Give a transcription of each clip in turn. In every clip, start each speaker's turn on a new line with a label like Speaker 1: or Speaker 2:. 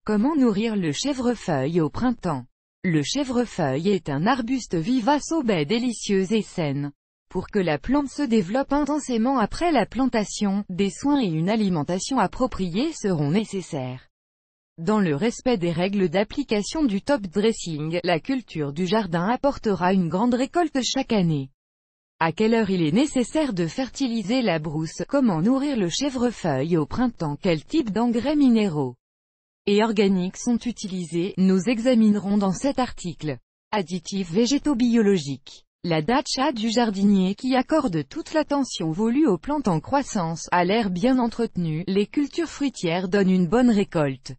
Speaker 1: Comment nourrir le chèvrefeuille au printemps? Le chèvrefeuille est un arbuste vivace aux baies délicieuses et saines. Pour que la plante se développe intensément après la plantation, des soins et une alimentation appropriée seront nécessaires. Dans le respect des règles d'application du top dressing, la culture du jardin apportera une grande récolte chaque année. À quelle heure il est nécessaire de fertiliser la brousse? Comment nourrir le chèvrefeuille au printemps? Quel type d'engrais minéraux et organiques sont utilisés? Nous examinerons dans cet article. Additifs végétaux biologiques. La datcha du jardinier qui accorde toute l'attention voulue aux plantes en croissance. À l'air bien entretenu, les cultures fruitières donnent une bonne récolte.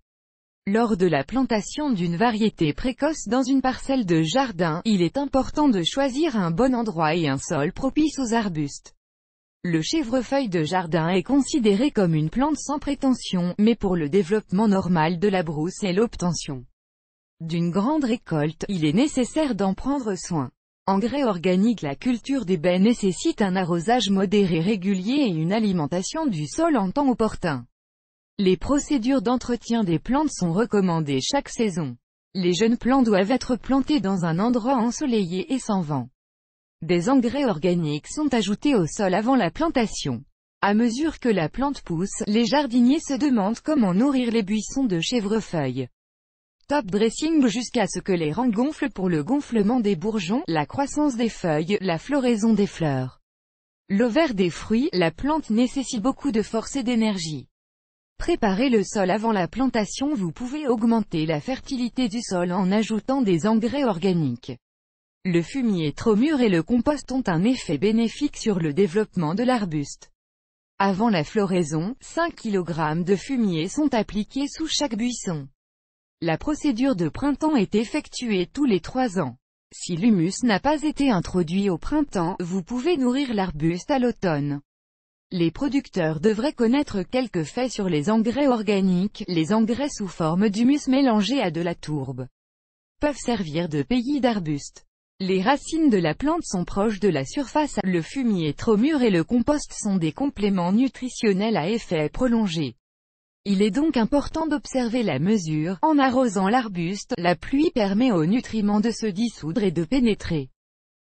Speaker 1: Lors de la plantation d'une variété précoce dans une parcelle de jardin, il est important de choisir un bon endroit et un sol propice aux arbustes. Le chèvrefeuille de jardin est considéré comme une plante sans prétention, mais pour le développement normal de la brousse et l'obtention d'une grande récolte, il est nécessaire d'en prendre soin. Engrais organiques. La culture des baies nécessite un arrosage modéré régulier et une alimentation du sol en temps opportun. Les procédures d'entretien des plantes sont recommandées chaque saison. Les jeunes plants doivent être plantés dans un endroit ensoleillé et sans vent. Des engrais organiques sont ajoutés au sol avant la plantation. À mesure que la plante pousse, les jardiniers se demandent comment nourrir les buissons de chèvrefeuille. Top dressing jusqu'à ce que les rangs gonflent pour le gonflement des bourgeons, la croissance des feuilles, la floraison des fleurs. L'ovaire des fruits. La plante nécessite beaucoup de force et d'énergie. Préparez le sol avant la plantation. Vous pouvez augmenter la fertilité du sol en ajoutant des engrais organiques. Le fumier trop mûr et le compost ont un effet bénéfique sur le développement de l'arbuste. Avant la floraison, 5 kg de fumier sont appliqués sous chaque buisson. La procédure de printemps est effectuée tous les 3 ans. Si l'humus n'a pas été introduit au printemps, vous pouvez nourrir l'arbuste à l'automne. Les producteurs devraient connaître quelques faits sur les engrais organiques. Les engrais sous forme d'humus mélangé à de la tourbe peuvent servir de pays d'arbustes. Les racines de la plante sont proches de la surface. Le fumier trop mûr et le compost sont des compléments nutritionnels à effet prolongé. Il est donc important d'observer la mesure. En arrosant l'arbuste, la pluie permet aux nutriments de se dissoudre et de pénétrer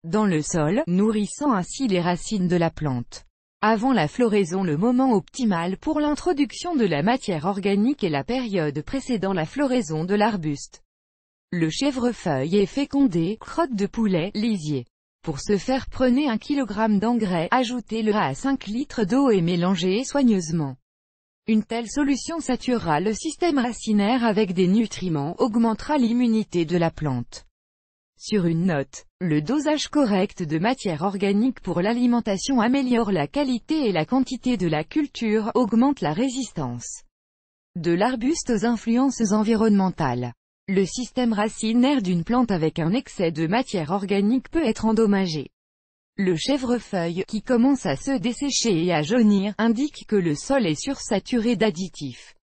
Speaker 1: dans le sol, nourrissant ainsi les racines de la plante. Avant la floraison, le moment optimal pour l'introduction de la matière organique est la période précédant la floraison de l'arbuste. Le chèvrefeuille est fécondé, crotte de poulet, lisier. Pour ce faire, prenez 1 kg d'engrais, ajoutez-le à 5 litres d'eau et mélangez soigneusement. Une telle solution saturera le système racinaire avec des nutriments, augmentera l'immunité de la plante. Sur une note, le dosage correct de matière organique pour l'alimentation améliore la qualité et la quantité de la culture, augmente la résistance de l'arbuste aux influences environnementales. Le système racinaire d'une plante avec un excès de matière organique peut être endommagé. Le chèvrefeuille, qui commence à se dessécher et à jaunir, indique que le sol est sursaturé d'additifs.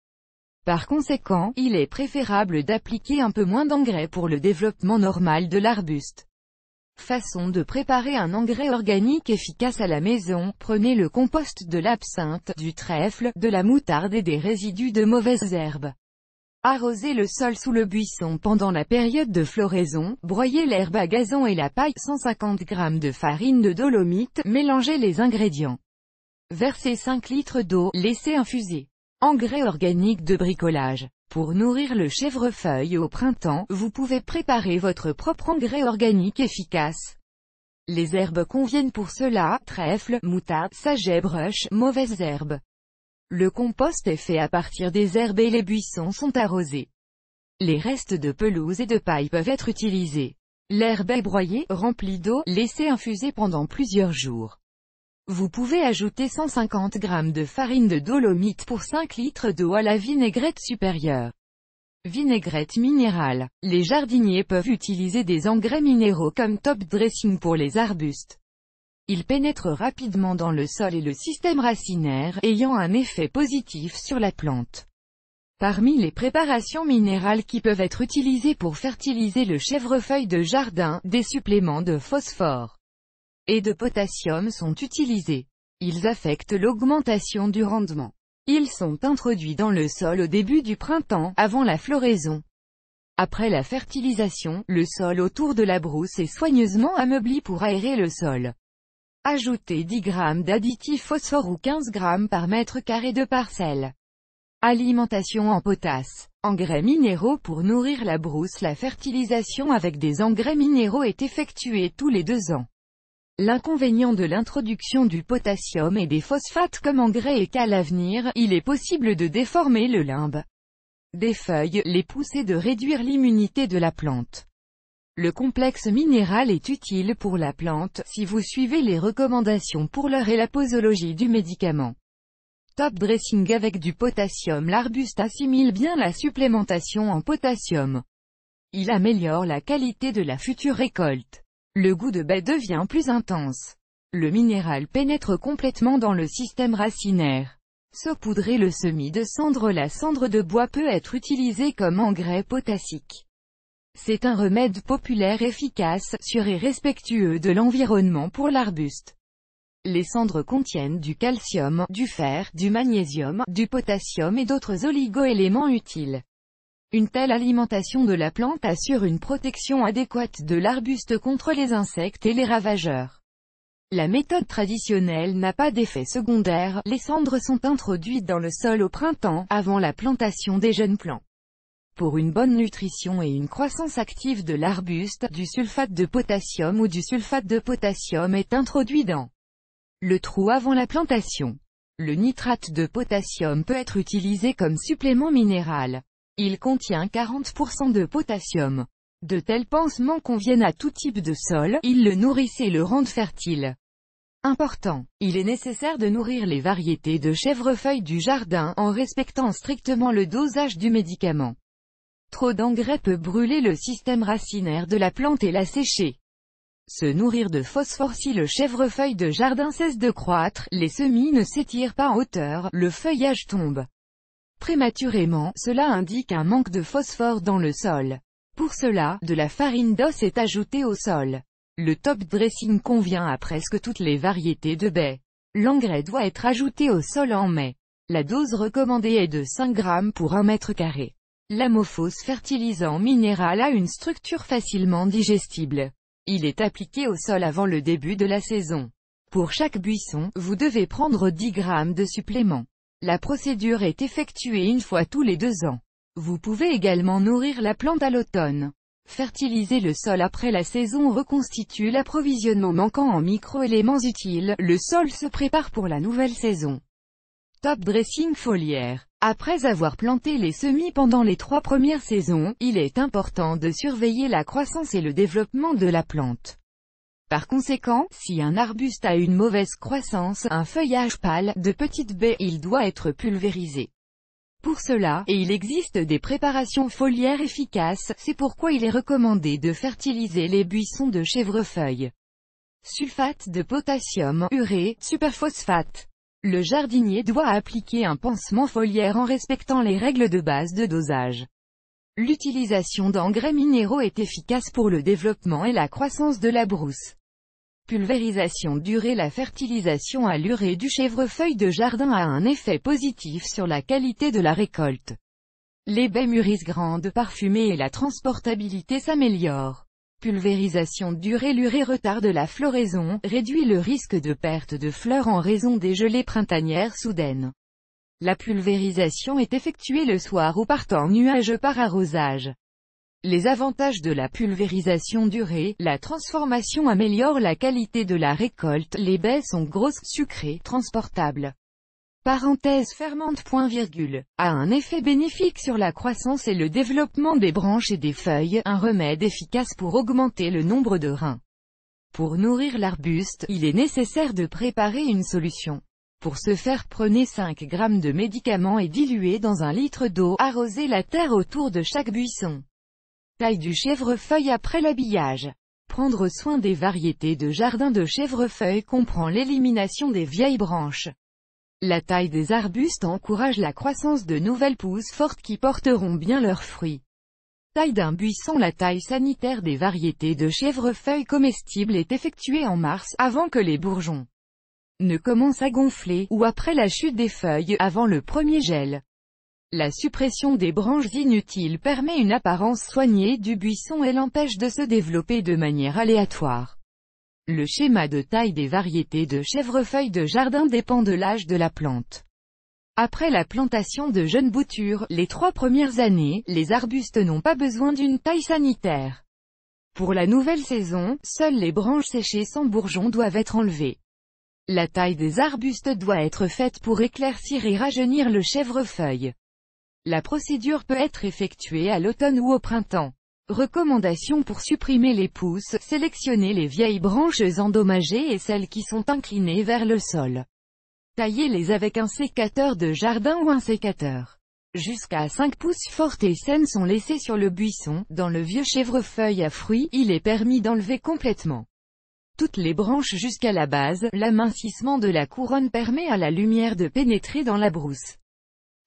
Speaker 1: Par conséquent, il est préférable d'appliquer un peu moins d'engrais pour le développement normal de l'arbuste. Façon de préparer un engrais organique efficace à la maison. Prenez le compost de l'absinthe, du trèfle, de la moutarde et des résidus de mauvaises herbes. Arrosez le sol sous le buisson pendant la période de floraison, broyez l'herbe à gazon et la paille, 150 g de farine de dolomite, mélangez les ingrédients. Versez 5 litres d'eau, laissez infuser. Engrais organique de bricolage. Pour nourrir le chèvrefeuille au printemps, vous pouvez préparer votre propre engrais organique efficace. Les herbes conviennent pour cela: trèfle, moutarde, sagebrush, mauvaises herbes. Le compost est fait à partir des herbes et les buissons sont arrosés. Les restes de pelouse et de paille peuvent être utilisés. L'herbe est broyée, remplie d'eau, laissée infuser pendant plusieurs jours. Vous pouvez ajouter 150 g de farine de dolomite pour 5 litres d'eau à la vinaigrette supérieure. Vinaigrette minérale. Les jardiniers peuvent utiliser des engrais minéraux comme top dressing pour les arbustes. Ils pénètrent rapidement dans le sol et le système racinaire, ayant un effet positif sur la plante. Parmi les préparations minérales qui peuvent être utilisées pour fertiliser le chèvrefeuille de jardin, des suppléments de phosphore et de potassium sont utilisés. Ils affectent l'augmentation du rendement. Ils sont introduits dans le sol au début du printemps, avant la floraison. Après la fertilisation, le sol autour de la brousse est soigneusement ameubli pour aérer le sol. Ajoutez 10 g d'additif phosphore ou 15 g par mètre carré de parcelle. Alimentation en potasse. Engrais minéraux pour nourrir la brousse. La fertilisation avec des engrais minéraux est effectuée tous les 2 ans. L'inconvénient de l'introduction du potassium et des phosphates comme engrais est qu'à l'avenir, il est possible de déformer le limbe des feuilles, les pousses et de réduire l'immunité de la plante. Le complexe minéral est utile pour la plante, si vous suivez les recommandations pour l'heure et la posologie du médicament. Top dressing avec du potassium. L'arbuste assimile bien la supplémentation en potassium. Il améliore la qualité de la future récolte. Le goût de baie devient plus intense. Le minéral pénètre complètement dans le système racinaire. Saupoudrer le semis de cendre. La cendre de bois peut être utilisée comme engrais potassique. C'est un remède populaire efficace, sûr et respectueux de l'environnement pour l'arbuste. Les cendres contiennent du calcium, du fer, du magnésium, du potassium et d'autres oligo-éléments utiles. Une telle alimentation de la plante assure une protection adéquate de l'arbuste contre les insectes et les ravageurs. La méthode traditionnelle n'a pas d'effet secondaire. Les cendres sont introduites dans le sol au printemps, avant la plantation des jeunes plants. Pour une bonne nutrition et une croissance active de l'arbuste, du sulfate de potassium ou du sulfate de potassium est introduit dans le trou avant la plantation. Le nitrate de potassium peut être utilisé comme supplément minéral. Il contient 40% de potassium. De tels pansements conviennent à tout type de sol, ils le nourrissent et le rendent fertile. Important. Il est nécessaire de nourrir les variétés de chèvrefeuille du jardin en respectant strictement le dosage du médicament. Trop d'engrais peut brûler le système racinaire de la plante et la sécher. Se nourrir de phosphore. Si le chèvrefeuille de jardin cesse de croître, les semis ne s'étirent pas en hauteur, le feuillage tombe prématurément, cela indique un manque de phosphore dans le sol. Pour cela, de la farine d'os est ajoutée au sol. Le top dressing convient à presque toutes les variétés de baies. L'engrais doit être ajouté au sol en mai. La dose recommandée est de 5 g pour 1 mètre carré. L'amophos fertilisant minéral a une structure facilement digestible. Il est appliqué au sol avant le début de la saison. Pour chaque buisson, vous devez prendre 10 g de supplément. La procédure est effectuée une fois tous les 2 ans. Vous pouvez également nourrir la plante à l'automne. Fertiliser le sol après la saison reconstitue l'approvisionnement manquant en micro-éléments utiles. Le sol se prépare pour la nouvelle saison. Top dressing foliaire. Après avoir planté les semis pendant les 3 premières saisons, il est important de surveiller la croissance et le développement de la plante. Par conséquent, si un arbuste a une mauvaise croissance, un feuillage pâle, de petites baies, il doit être pulvérisé. Pour cela, et il existe des préparations foliaires efficaces, c'est pourquoi il est recommandé de fertiliser les buissons de chèvrefeuille. Sulfate de potassium, urée, superphosphate. Le jardinier doit appliquer un pansement foliaire en respectant les règles de base de dosage. L'utilisation d'engrais minéraux est efficace pour le développement et la croissance de la brousse. Pulvérisation d'urée. La fertilisation à l'urée du chèvrefeuille de jardin a un effet positif sur la qualité de la récolte. Les baies mûrissent grandes, parfumées et la transportabilité s'améliore. Pulvérisation d'urée. L'urée retarde la floraison, réduit le risque de perte de fleurs en raison des gelées printanières soudaines. La pulvérisation est effectuée le soir ou par temps nuageux par arrosage. Les avantages de la pulvérisation d'urée. La transformation améliore la qualité de la récolte, les baies sont grosses, sucrées, transportables. Parenthèse fermante. A un effet bénéfique sur la croissance et le développement des branches et des feuilles, un remède efficace pour augmenter le nombre de reins. Pour nourrir l'arbuste, il est nécessaire de préparer une solution. Pour ce faire, prenez 5 g de médicament et diluez dans 1 litre d'eau, arrosez la terre autour de chaque buisson. Taille du chèvrefeuille après l'habillage. Prendre soin des variétés de jardin de chèvrefeuille comprend l'élimination des vieilles branches. La taille des arbustes encourage la croissance de nouvelles pousses fortes qui porteront bien leurs fruits. Taille d'un buisson. La taille sanitaire des variétés de chèvrefeuille comestibles est effectuée en mars, avant que les bourgeons ne commence à gonfler, ou après la chute des feuilles, avant le premier gel. La suppression des branches inutiles permet une apparence soignée du buisson et l'empêche de se développer de manière aléatoire. Le schéma de taille des variétés de chèvrefeuille de jardin dépend de l'âge de la plante. Après la plantation de jeunes boutures, les 3 premières années, les arbustes n'ont pas besoin d'une taille sanitaire. Pour la nouvelle saison, seules les branches séchées sans bourgeons doivent être enlevées. La taille des arbustes doit être faite pour éclaircir et rajeunir le chèvrefeuille. La procédure peut être effectuée à l'automne ou au printemps. Recommandations pour supprimer les pousses: sélectionnez les vieilles branches endommagées et celles qui sont inclinées vers le sol. Taillez-les avec un sécateur de jardin ou un sécateur. Jusqu'à 5 pousses fortes et saines sont laissées sur le buisson. Dans le vieux chèvrefeuille à fruits, il est permis d'enlever complètement toutes les branches jusqu'à la base. L'amincissement de la couronne permet à la lumière de pénétrer dans la brousse.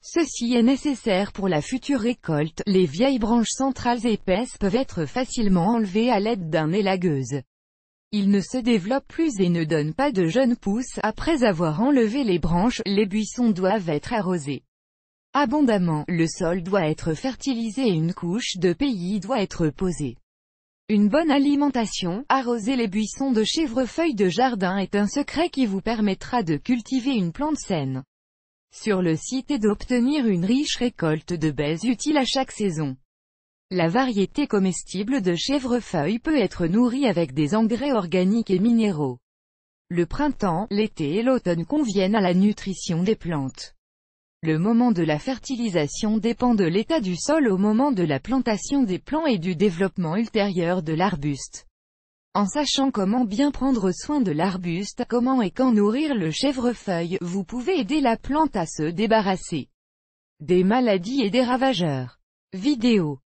Speaker 1: Ceci est nécessaire pour la future récolte. Les vieilles branches centrales épaisses peuvent être facilement enlevées à l'aide d'un élagueuse. Ils ne se développent plus et ne donnent pas de jeunes pousses. Après avoir enlevé les branches, les buissons doivent être arrosés abondamment. Le sol doit être fertilisé et une couche de paillis doit être posée. Une bonne alimentation: arroser les buissons de chèvrefeuille de jardin est un secret qui vous permettra de cultiver une plante saine sur le site et d'obtenir une riche récolte de baies utiles à chaque saison. La variété comestible de chèvrefeuille peut être nourrie avec des engrais organiques et minéraux. Le printemps, l'été et l'automne conviennent à la nutrition des plantes. Le moment de la fertilisation dépend de l'état du sol au moment de la plantation des plants et du développement ultérieur de l'arbuste. En sachant comment bien prendre soin de l'arbuste, comment et quand nourrir le chèvrefeuille, vous pouvez aider la plante à se débarrasser des maladies et des ravageurs. Vidéo